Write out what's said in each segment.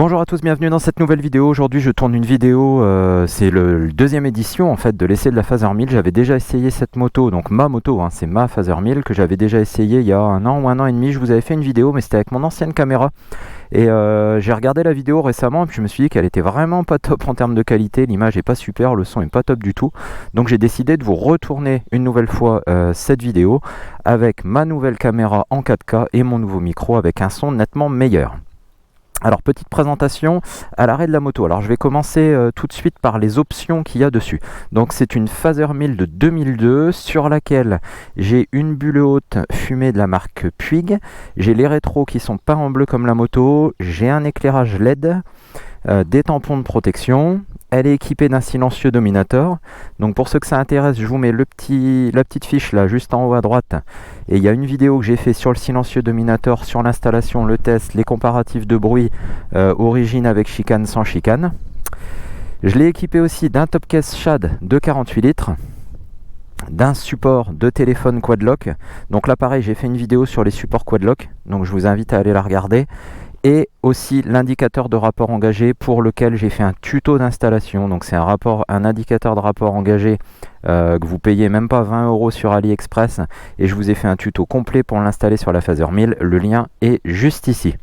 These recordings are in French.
Bonjour à tous, bienvenue dans cette nouvelle vidéo. Aujourd'hui je tourne une vidéo, c'est le deuxième édition en fait de l'essai de la Phaser 1000. J'avais déjà essayé cette moto, donc ma moto, c'est ma Phaser 1000 que j'avais déjà essayé il y a un an ou un an et demi. Je vous avais fait une vidéo mais c'était avec mon ancienne caméra. Et j'ai regardé la vidéo récemment et puis je me suis dit qu'elle était vraiment pas top en termes de qualité. L'image est pas super, le son est pas top du tout. Donc j'ai décidé de vous retourner une nouvelle fois cette vidéo avec ma nouvelle caméra en 4K et mon nouveau micro avec un son nettement meilleur. Alors petite présentation à l'arrêt de la moto. Alors je vais commencer tout de suite par les options qu'il y a dessus. Donc c'est une Phaser 1000 de 2002 sur laquelle j'ai une bulle haute fumée de la marque Puig. J'ai les rétros qui sont pas en bleu comme la moto. J'ai un éclairage LED, des tampons de protection. Elle est équipée d'un silencieux Dominator. Donc pour ceux que ça intéresse, je vous mets la petite fiche là juste en haut à droite. Et il y a une vidéo que j'ai fait sur le silencieux Dominator, sur l'installation, le test, les comparatifs de bruit, origine avec chicane, sans chicane. Je l'ai équipé aussi d'un top case Shad de 48 litres. D'un support de téléphone Quadlock. Donc là pareil, j'ai fait une vidéo sur les supports Quadlock. Donc je vous invite à aller la regarder. Et aussi l'indicateur de rapport engagé pour lequel j'ai fait un tuto d'installation. Donc c'est un indicateur de rapport engagé que vous payez même pas 20 € sur AliExpress. Et je vous ai fait un tuto complet pour l'installer sur la Phaser 1000. Le lien est juste ici.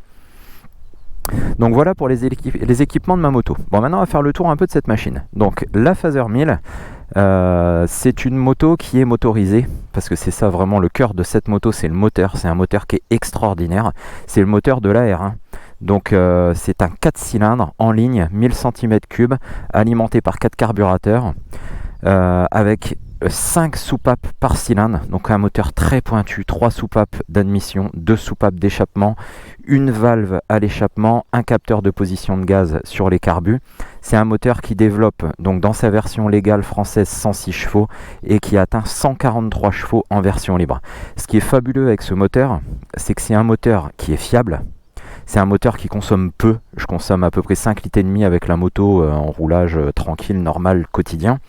Donc voilà pour les équipements de ma moto. Bon, maintenant on va faire le tour un peu de cette machine. Donc la Phaser 1000, c'est une moto qui est motorisée, parce que c'est ça vraiment le cœur de cette moto, c'est le moteur. C'est un moteur qui est extraordinaire, c'est le moteur de la R1. Donc c'est un 4 cylindres en ligne, 1000 cm3, alimenté par 4 carburateurs, avec 5 soupapes par cylindre, donc un moteur très pointu, 3 soupapes d'admission, 2 soupapes d'échappement, une valve à l'échappement, un capteur de position de gaz sur les carbus. C'est un moteur qui développe donc dans sa version légale française 106 chevaux et qui atteint 143 chevaux en version libre. Ce qui est fabuleux avec ce moteur, c'est que c'est un moteur qui est fiable. C'est un moteur qui consomme peu. Je consomme à peu près 5 litres et demi avec la moto en roulage tranquille, normal, quotidien.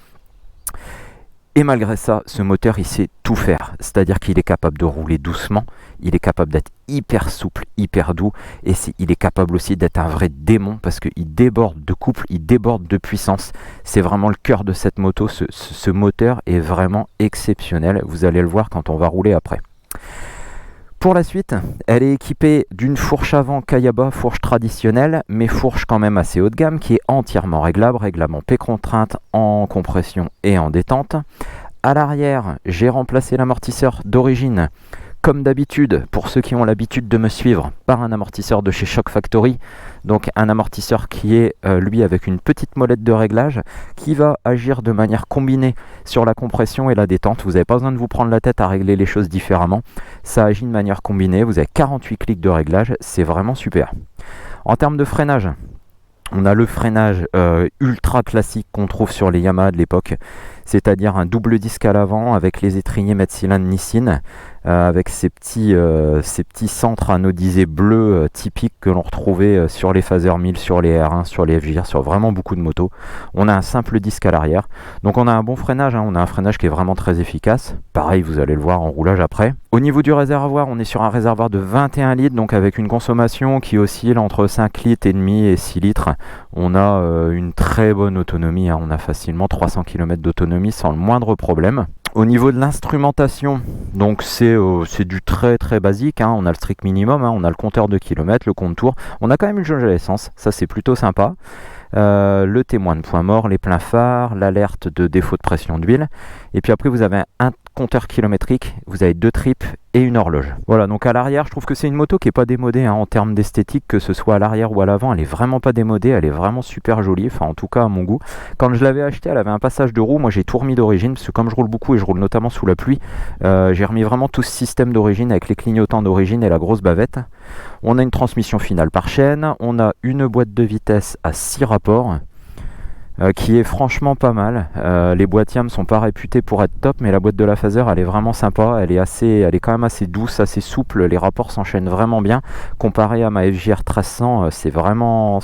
Et malgré ça, ce moteur, il sait tout faire. C'est-à-dire qu'il est capable de rouler doucement, il est capable d'être hyper souple, hyper doux, et il est capable aussi d'être un vrai démon, parce qu'il déborde de couple, il déborde de puissance. C'est vraiment le cœur de cette moto. Ce moteur est vraiment exceptionnel. Vous allez le voir quand on va rouler après. Pour la suite, elle est équipée d'une fourche avant Kayaba, fourche traditionnelle, mais fourche quand même assez haut de gamme, qui est entièrement réglable, réglable en P-contrainte, en compression et en détente. À l'arrière, j'ai remplacé l'amortisseur d'origine, comme d'habitude, pour ceux qui ont l'habitude de me suivre, par un amortisseur de chez Shock Factory. Donc un amortisseur qui est, lui, avec une petite molette de réglage, qui va agir de manière combinée sur la compression et la détente. Vous n'avez pas besoin de vous prendre la tête à régler les choses différemment. Ça agit de manière combinée. Vous avez 48 clics de réglage. C'est vraiment super. En termes de freinage, on a le freinage ultra classique qu'on trouve sur les Yamaha de l'époque, c'est-à-dire un double disque à l'avant avec les étriers mètre-cylindre Nissin, avec ces petits centres anodisés bleus typiques que l'on retrouvait sur les Phaser 1000, sur les R1, sur les FJR, sur vraiment beaucoup de motos. On a un simple disque à l'arrière, donc on a un bon freinage, on a un freinage qui est vraiment très efficace. Pareil, vous allez le voir en roulage après. Au niveau du réservoir, on est sur un réservoir de 21 litres, donc avec une consommation qui oscille entre 5 litres et demi et 6 litres. On a une très bonne autonomie, on a facilement 300 km d'autonomie sans le moindre problème. Au niveau de l'instrumentation, donc c'est du très très basique, on a le strict minimum, on a le compteur de kilomètres, le compte tour, on a quand même une jauge à l'essence, ça c'est plutôt sympa. Le témoin de point mort, les pleins phares, l'alerte de défaut de pression d'huile, et puis après vous avez un compteur kilométrique, vous avez 2 tripes et une horloge. Voilà, donc à l'arrière, je trouve que c'est une moto qui n'est pas démodée en termes d'esthétique, que ce soit à l'arrière ou à l'avant, elle est vraiment pas démodée, elle est vraiment super jolie, enfin en tout cas à mon goût. Quand je l'avais achetée, elle avait un passage de roue, moi j'ai tout remis d'origine, parce que comme je roule beaucoup et je roule notamment sous la pluie, j'ai remis vraiment tout ce système d'origine avec les clignotants d'origine et la grosse bavette. On a une transmission finale par chaîne, on a une boîte de vitesse à 6 rapports, qui est franchement pas mal. Les boîtes YAM sont pas réputées pour être top, mais la boîte de la Phaser elle est vraiment sympa, elle est quand même assez douce, assez souple, les rapports s'enchaînent vraiment bien. Comparé à ma FJR 1300, c'est vraiment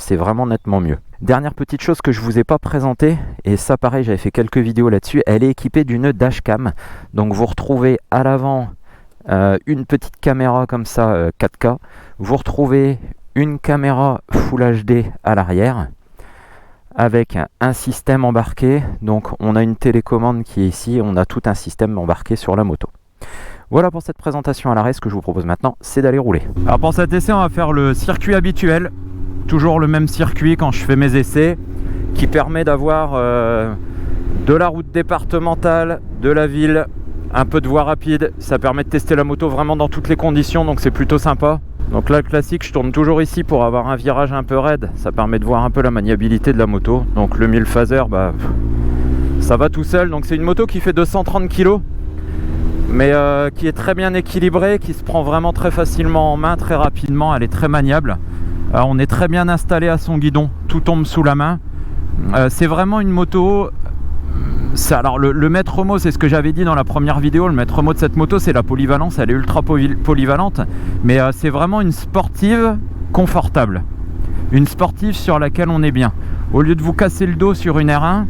nettement mieux. Dernière petite chose que je vous ai pas présentée, et ça pareil j'avais fait quelques vidéos là-dessus, elle est équipée d'une dashcam. Donc vous retrouvez à l'avant une petite caméra comme ça 4K, vous retrouvez une caméra Full HD à l'arrière avec un système embarqué. Donc on a une télécommande qui est ici, on a tout un système embarqué sur la moto. Voilà pour cette présentation à l'arrêt. Ce que je vous propose maintenant, c'est d'aller rouler. Alors pour cet essai, on va faire le circuit habituel, toujours le même circuit quand je fais mes essais, qui permet d'avoir de la route départementale, de la ville, un peu de voie rapide. Ça permet de tester la moto vraiment dans toutes les conditions, donc c'est plutôt sympa. Donc là, le classique, je tourne toujours ici pour avoir un virage un peu raide. Ça permet de voir un peu la maniabilité de la moto. Donc le 1000 phaser, ça va tout seul. Donc c'est une moto qui fait 230 kg, mais qui est très bien équilibrée, qui se prend vraiment très facilement en main, très rapidement. Elle est très maniable. On est très bien installé à son guidon, tout tombe sous la main. C'est vraiment une moto. Alors le maître mot, c'est ce que j'avais dit dans la première vidéo. Le maître mot de cette moto, c'est la polyvalence. Elle est ultra polyvalente, mais c'est vraiment une sportive confortable, une sportive sur laquelle on est bien. Au lieu de vous casser le dos sur une R1,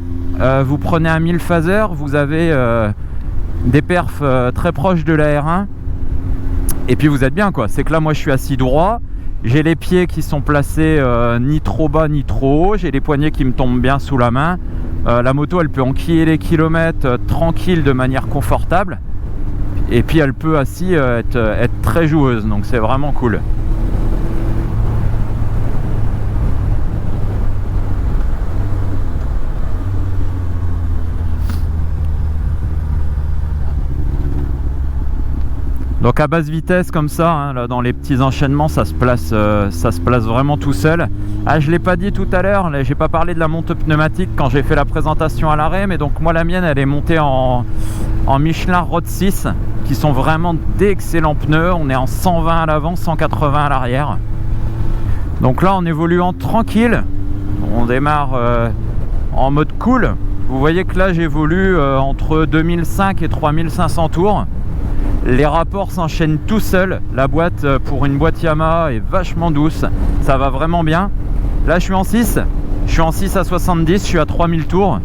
vous prenez un 1000 phaser, vous avez des perfs très proches de la R1, et puis vous êtes bien, quoi. C'est que là, moi je suis assis droit, j'ai les pieds qui sont placés ni trop bas ni trop haut, j'ai les poignets qui me tombent bien sous la main. La moto, elle peut enquiller les kilomètres tranquille, de manière confortable, et puis elle peut aussi être très joueuse, donc c'est vraiment cool. Donc à basse vitesse comme ça, hein, là, dans les petits enchaînements, ça se place vraiment tout seul. Ah, je l'ai pas dit tout à l'heure, j'ai pas parlé de la monte pneumatique quand j'ai fait la présentation à l'arrêt, mais donc moi la mienne, elle est montée en Michelin Road 6, qui sont vraiment d'excellents pneus. On est en 120 à l'avant, 180 à l'arrière. Donc là, en évoluant tranquille, on démarre en mode cool. Vous voyez que là, j'évolue entre 2005 et 3500 tours. Les rapports s'enchaînent tout seuls. La boîte, pour une boîte Yamaha, est vachement douce. Ça va vraiment bien. Là, je suis en 6. Je suis en 6 à 70. Je suis à 3000 tours.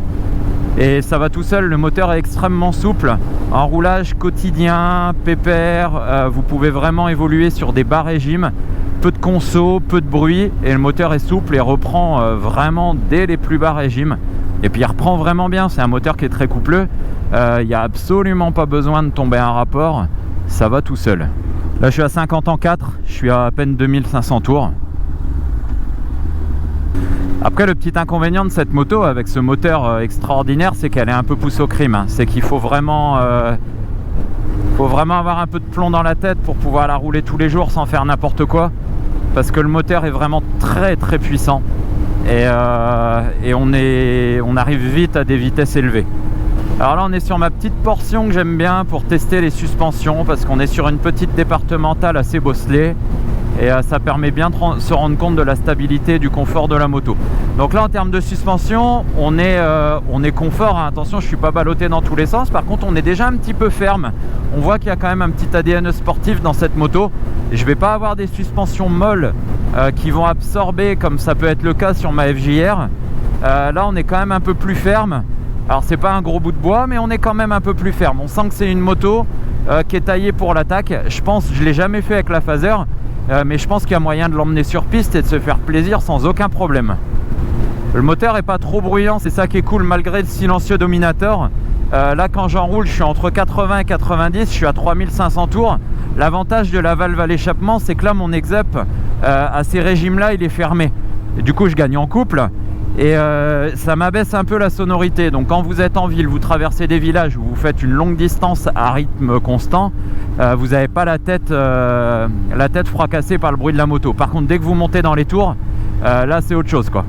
Et ça va tout seul. Le moteur est extrêmement souple. En roulage quotidien, pépère, vous pouvez vraiment évoluer sur des bas régimes. Peu de conso, peu de bruit. Et le moteur est souple et reprend vraiment dès les plus bas régimes. Et puis il reprend vraiment bien. C'est un moteur qui est très coupleux. Il n'y a absolument pas besoin de tomber un rapport, ça va tout seul. Là je suis à 50 en 4, je suis à peine 2500 tours. Après, le petit inconvénient de cette moto avec ce moteur extraordinaire, c'est qu'elle est un peu pousse au crime, hein. C'est qu'il faut vraiment avoir un peu de plomb dans la tête pour pouvoir la rouler tous les jours sans faire n'importe quoi, parce que le moteur est vraiment très très puissant et on arrive vite à des vitesses élevées. Alors là, on est sur ma petite portion que j'aime bien pour tester les suspensions, parce qu'on est sur une petite départementale assez bosselée, et ça permet bien de se rendre compte de la stabilité et du confort de la moto. Donc là, en termes de suspension, on est confort, hein. Attention, je suis pas ballotté dans tous les sens. Par contre, on est déjà un petit peu ferme. On voit qu'il y a quand même un petit ADN sportif dans cette moto. Et je vais pas avoir des suspensions molles qui vont absorber, comme ça peut être le cas sur ma FJR. Là, on est quand même un peu plus ferme. Alors c'est pas un gros bout de bois, mais on est quand même un peu plus ferme. On sent que c'est une moto qui est taillée pour l'attaque. Je l'ai jamais fait avec la Phaser, mais je pense qu'il y a moyen de l'emmener sur piste et de se faire plaisir sans aucun problème. Le moteur est pas trop bruyant, c'est ça qui est cool malgré le silencieux Dominator. Là quand j'enroule, je suis entre 80 et 90, je suis à 3500 tours. L'avantage de la valve à l'échappement, c'est que là mon exep à ces régimes là il est fermé. Et du coup je gagne en couple. Et ça m'abaisse un peu la sonorité. Donc quand vous êtes en ville, vous traversez des villages où vous faites une longue distance à rythme constant, vous n'avez pas la tête fracassée par le bruit de la moto. Par contre, dès que vous montez dans les tours, là c'est autre chose, quoi.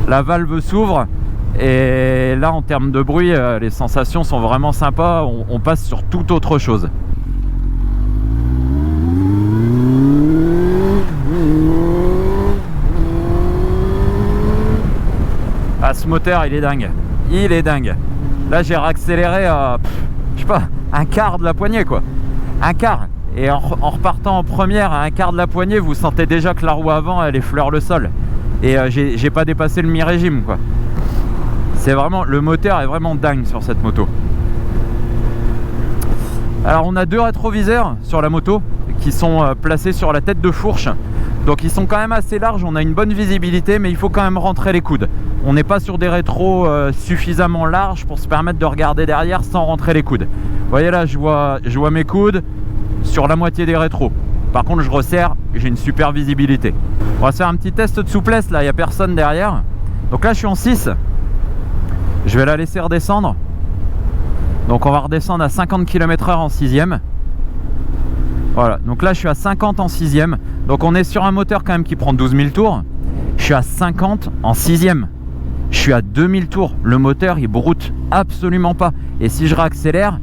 La valve s'ouvre et là en termes de bruit, les sensations sont vraiment sympas. On passe sur toute autre chose. Ah, ce moteur il est dingue, là j'ai réaccéléré à je sais pas, un quart de la poignée, quoi, un quart, et en repartant en première à un quart de la poignée, vous sentez déjà que la roue avant elle effleure le sol, et j'ai pas dépassé le mi-régime, quoi. C'est vraiment, le moteur est vraiment dingue sur cette moto. Alors on a deux rétroviseurs sur la moto qui sont placés sur la tête de fourche. Donc ils sont quand même assez larges, on a une bonne visibilité, mais il faut quand même rentrer les coudes. On n'est pas sur des rétros suffisamment larges pour se permettre de regarder derrière sans rentrer les coudes. Vous voyez là, je vois mes coudes sur la moitié des rétros. Par contre, je resserre, j'ai une super visibilité. On va se faire un petit test de souplesse, là, il n'y a personne derrière. Donc là, je suis en 6. Je vais la laisser redescendre. Donc on va redescendre à 50 km/h en 6e. Voilà, donc là je suis à 50 en 6e. Donc on est sur un moteur quand même qui prend 12 000 tours. Je suis à 50 en 6e. Je suis à 2000 tours. Le moteur il broute absolument pas. Et si je réaccélère,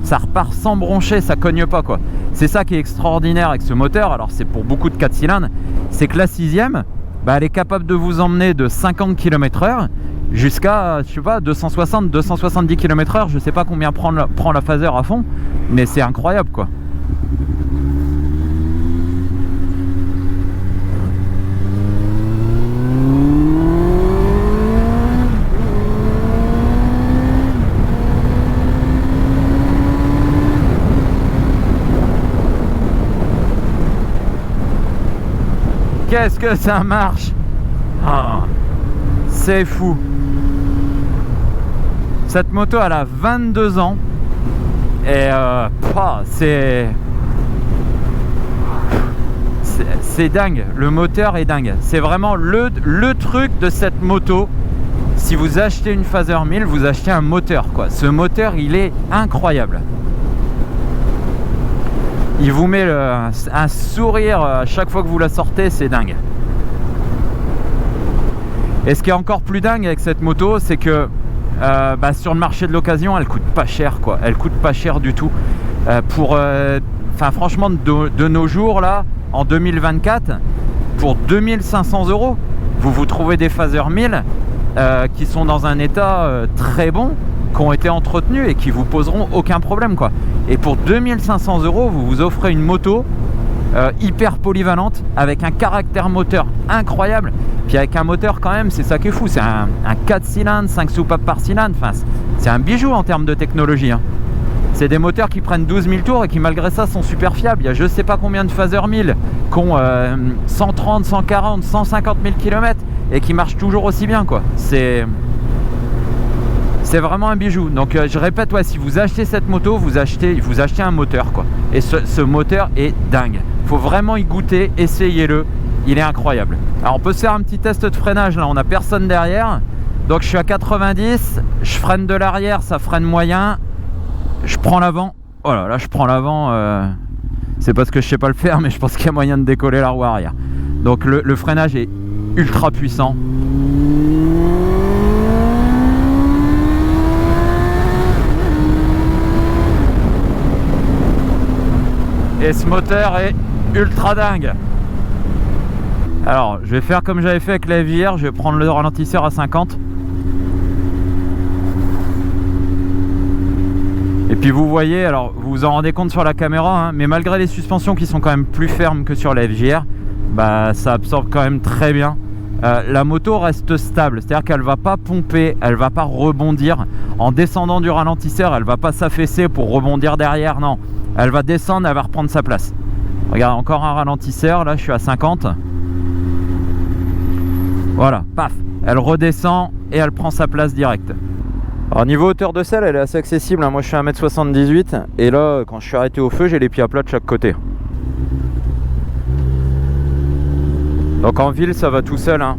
ça repart sans broncher, ça cogne pas quoi. C'est ça qui est extraordinaire avec ce moteur. Alors c'est pour beaucoup de 4 cylindres. C'est que la 6e, bah, elle est capable de vous emmener de 50 km/h jusqu'à, je sais pas, 260, 270 km/h. Je sais pas combien prend la phaser à fond. Mais c'est incroyable quoi. Qu'est-ce que ça marche! Oh, c'est fou! Cette moto elle a 22 ans et c'est dingue, le moteur est dingue. C'est vraiment le truc de cette moto. Si vous achetez une Phaser 1000, vous achetez un moteur quoi. Ce moteur il est incroyable. Il vous met un sourire à chaque fois que vous la sortez, c'est dingue. Et ce qui est encore plus dingue avec cette moto, c'est que sur le marché de l'occasion, elle coûte pas cher quoi. Elle coûte pas cher du tout. Franchement, de nos jours là, en 2024, pour 2500 €, vous trouvez des Phaser 1000 qui sont dans un état très bon, qui ont été entretenus et qui vous poseront aucun problème quoi. Et pour 2500 €, vous vous offrez une moto hyper polyvalente avec un caractère moteur incroyable, puis avec un moteur quand même, c'est ça qui est fou, c'est un 4 cylindres, 5 soupapes par cylindre, enfin, c'est un bijou en termes de technologie hein. C'est des moteurs qui prennent 12 000 tours et qui malgré ça sont super fiables. Il y a je sais pas combien de Phaser 1000 qui ont 130, 140, 150 000 km et qui marchent toujours aussi bien quoi. C'est vraiment un bijou. Donc je répète, ouais, si vous achetez cette moto, vous achetez un moteur quoi. Et ce moteur est dingue. Faut vraiment y goûter, essayez-le. Il est incroyable. Alors on peut se faire un petit test de freinage là, on a personne derrière. Donc je suis à 90, je freine de l'arrière, ça freine moyen. Je prends l'avant. Voilà, là je prends l'avant. C'est parce que je sais pas le faire, mais je pense qu'il y a moyen de décoller la roue arrière. Donc le freinage est ultra puissant. Et ce moteur est ultra dingue. Alors je vais faire comme j'avais fait avec la FJR, je vais prendre le ralentisseur à 50. Et puis vous voyez, alors vous vous en rendez compte sur la caméra hein, mais malgré les suspensions qui sont quand même plus fermes que sur la FJR, bah ça absorbe quand même très bien. La moto reste stable, c'est-à-dire qu'elle va pas pomper, elle va pas rebondir. En descendant du ralentisseur, elle va pas s'affaisser pour rebondir derrière, non. Elle va descendre, elle va reprendre sa place. Regarde, encore un ralentisseur, là je suis à 50. Voilà, paf, elle redescend et elle prend sa place directe. Alors niveau hauteur de selle, elle est assez accessible, hein. Moi je suis à 1m78 et là quand je suis arrêté au feu, j'ai les pieds à plat de chaque côté. Donc en ville ça va tout seul hein.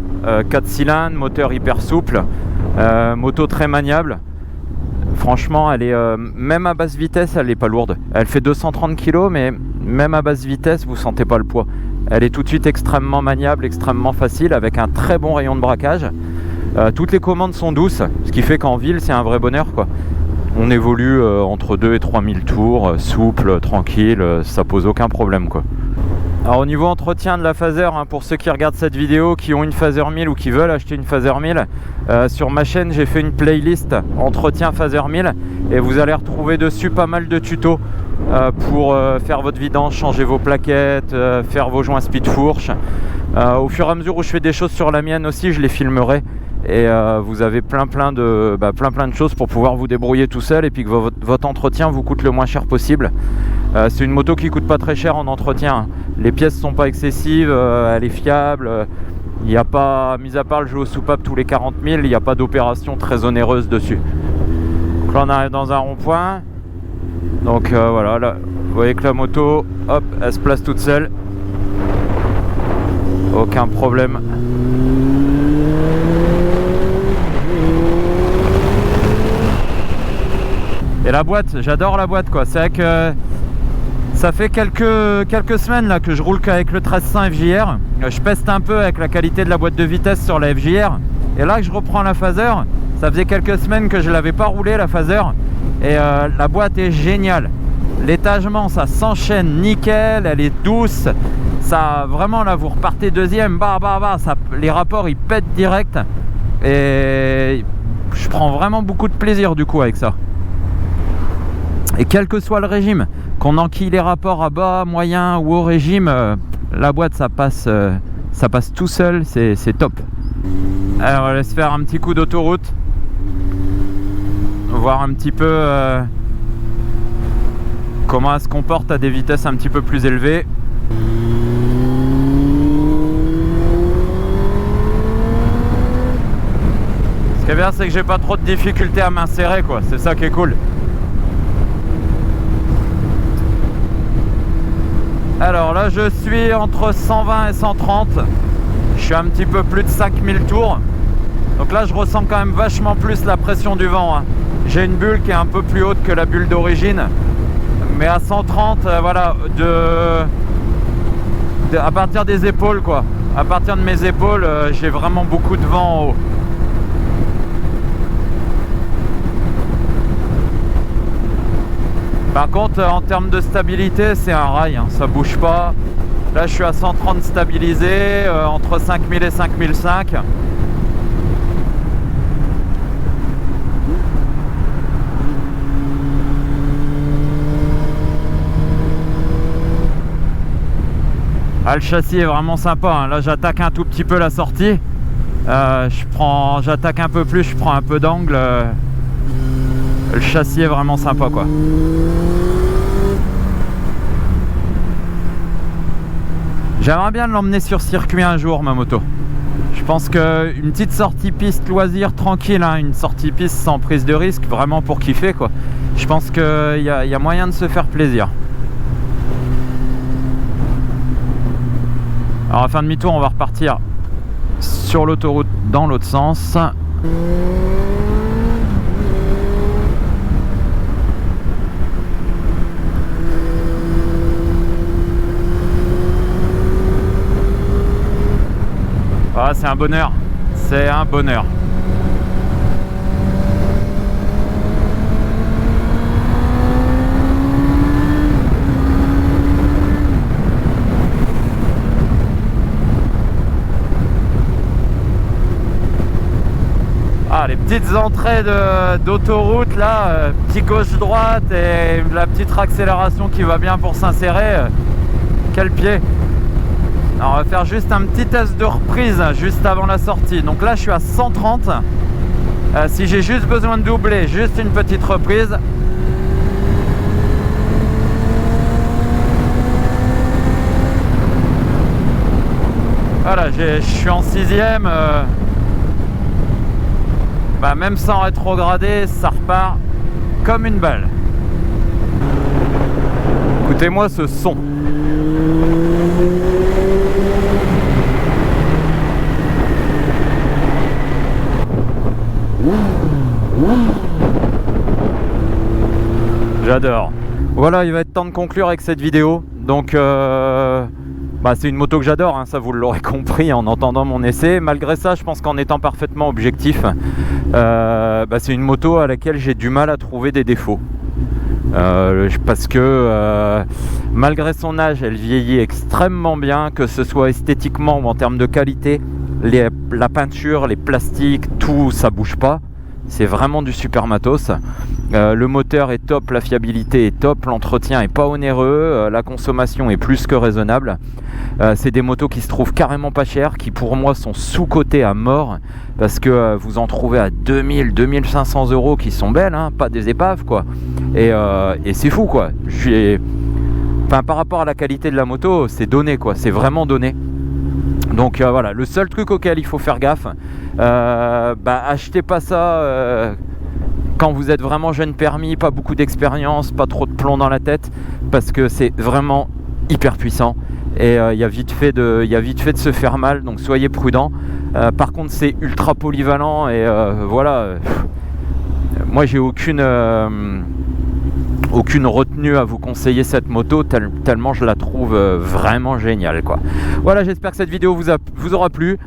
4 cylindres, moteur hyper souple, moto très maniable. Franchement elle est même à basse vitesse elle n'est pas lourde. Elle fait 230 kg mais même à basse vitesse vous sentez pas le poids. Elle est tout de suite extrêmement maniable, extrêmement facile avec un très bon rayon de braquage. Toutes les commandes sont douces, ce qui fait qu'en ville c'est un vrai bonheur quoi. On évolue entre 2 et 3000 tours, souple, tranquille, ça pose aucun problème quoi. Alors au niveau entretien de la Phaser, hein, pour ceux qui regardent cette vidéo, qui ont une Phaser 1000 ou qui veulent acheter une Phaser 1000, sur ma chaîne j'ai fait une playlist entretien Phaser 1000 et vous allez retrouver dessus pas mal de tutos pour faire votre vidange, changer vos plaquettes, faire vos joints speed fourche. Au fur et à mesure où je fais des choses sur la mienne aussi, je les filmerai et vous avez plein de choses pour pouvoir vous débrouiller tout seul et puis que votre entretien vous coûte le moins cher possible. C'est une moto qui coûte pas très cher en entretien, les pièces sont pas excessives, elle est fiable, il n'y a pas, mis à part le jeu aux soupapes tous les 40 000, il n'y a pas d'opération très onéreuse dessus. Donc là on arrive dans un rond-point, donc voilà, là, vous voyez que la moto, hop, elle se place toute seule, aucun problème. Et la boîte, j'adore la boîte quoi. C'est vrai que ça fait quelques semaines là que je roule qu'avec le 1300 FJR. Je peste un peu avec la qualité de la boîte de vitesse sur la FJR. Et là que je reprends la Phaser, ça faisait quelques semaines que je l'avais pas roulé la Phaser. Et la boîte est géniale. L'étagement ça s'enchaîne nickel, elle est douce. Ça vraiment là vous repartez deuxième, ça, les rapports ils pètent direct. Et je prends vraiment beaucoup de plaisir du coup avec ça. Et quel que soit le régime, qu'on enquille les rapports à bas, moyen ou au régime, la boîte ça passe tout seul, c'est top. Alors on va se faire un petit coup d'autoroute, voir un petit peu comment elle se comporte à des vitesses un petit peu plus élevées. Ce qui est bien, c'est que j'ai pas trop de difficultés à m'insérer quoi, c'est ça qui est cool. Alors là je suis entre 120 et 130, je suis un petit peu plus de 5000 tours, donc là je ressens quand même vachement plus la pression du vent, hein. J'ai une bulle qui est un peu plus haute que la bulle d'origine, mais à 130 voilà, à partir des épaules quoi, à partir de mes épaules j'ai vraiment beaucoup de vent en haut. Par contre, en termes de stabilité, c'est un rail, hein, ça bouge pas. Là, je suis à 130 stabilisé, entre 5000 et 5005. Ah, le châssis est vraiment sympa, hein. Là, j'attaque un tout petit peu la sortie. J'attaque un peu plus, je prends un peu d'angle. Le châssis est vraiment sympa quoi. J'aimerais bien l'emmener sur circuit un jour ma moto. Je pense qu'une petite sortie piste loisir tranquille, hein, une sortie piste sans prise de risque, vraiment pour kiffer quoi. Je pense qu'il y a moyen de se faire plaisir. Alors à fin de demi-tour on va repartir sur l'autoroute dans l'autre sens. Ah, c'est un bonheur, c'est un bonheur. Ah, les petites entrées d'autoroute là, petit gauche-droite et la petite accélération qui va bien pour s'insérer, quel pied! Alors on va faire juste un petit test de reprise juste avant la sortie. Donc là je suis à 130. Si j'ai juste besoin de doubler, juste une petite reprise. Voilà, je suis en 6ème. Même sans rétrograder, ça repart comme une balle. Écoutez-moi ce son. J'adore. Voilà, il va être temps de conclure avec cette vidéo. Donc c'est une moto que j'adore, hein, ça vous l'aurez compris en entendant mon essai. Malgré ça, je pense qu'en étant parfaitement objectif, c'est une moto à laquelle j'ai du mal à trouver des défauts. Parce que malgré son âge, elle vieillit extrêmement bien, que ce soit esthétiquement ou en termes de qualité. La peinture, les plastiques, tout, ça bouge pas. C'est vraiment du super matos. Le moteur est top, la fiabilité est top, l'entretien est pas onéreux, la consommation est plus que raisonnable. C'est des motos qui se trouvent carrément pas chères, qui pour moi sont sous-cotées à mort, parce que vous en trouvez à 2000-2500 euros qui sont belles, hein, pas des épaves quoi. Et c'est fou quoi. Enfin, par rapport à la qualité de la moto, c'est donné quoi, c'est vraiment donné. Donc voilà, le seul truc auquel il faut faire gaffe, achetez pas ça quand vous êtes vraiment jeune permis, pas beaucoup d'expérience, pas trop de plomb dans la tête, parce que c'est vraiment hyper puissant et il y a vite fait de se faire mal, donc soyez prudents. Par contre c'est ultra polyvalent et voilà, moi j'ai aucune retenue à vous conseiller cette moto tellement je la trouve vraiment géniale quoi. Voilà, j'espère que cette vidéo vous aura plu.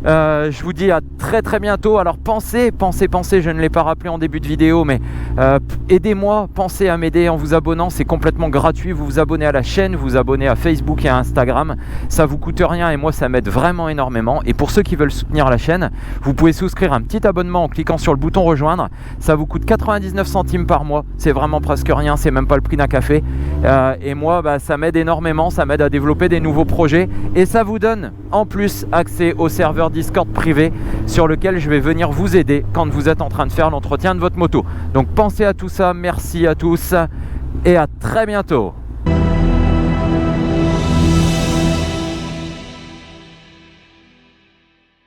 Je vous dis à très bientôt. Alors pensez, je ne l'ai pas rappelé en début de vidéo, mais aidez-moi, pensez à m'aider en vous abonnant, c'est complètement gratuit. Vous vous abonnez à la chaîne, vous vous abonnez à Facebook et à Instagram, ça vous coûte rien et moi ça m'aide vraiment énormément. Et pour ceux qui veulent soutenir la chaîne, vous pouvez souscrire un petit abonnement en cliquant sur le bouton rejoindre. Ça vous coûte 99 centimes par mois, c'est vraiment presque rien, c'est même pas le prix d'un café. Et moi ça m'aide énormément, ça m'aide à développer des nouveaux projets et ça vous donne en plus accès au serveur Discord privé sur lequel je vais venir vous aider quand vous êtes en train de faire l'entretien de votre moto. Donc pensez à tout ça, merci à tous et à très bientôt.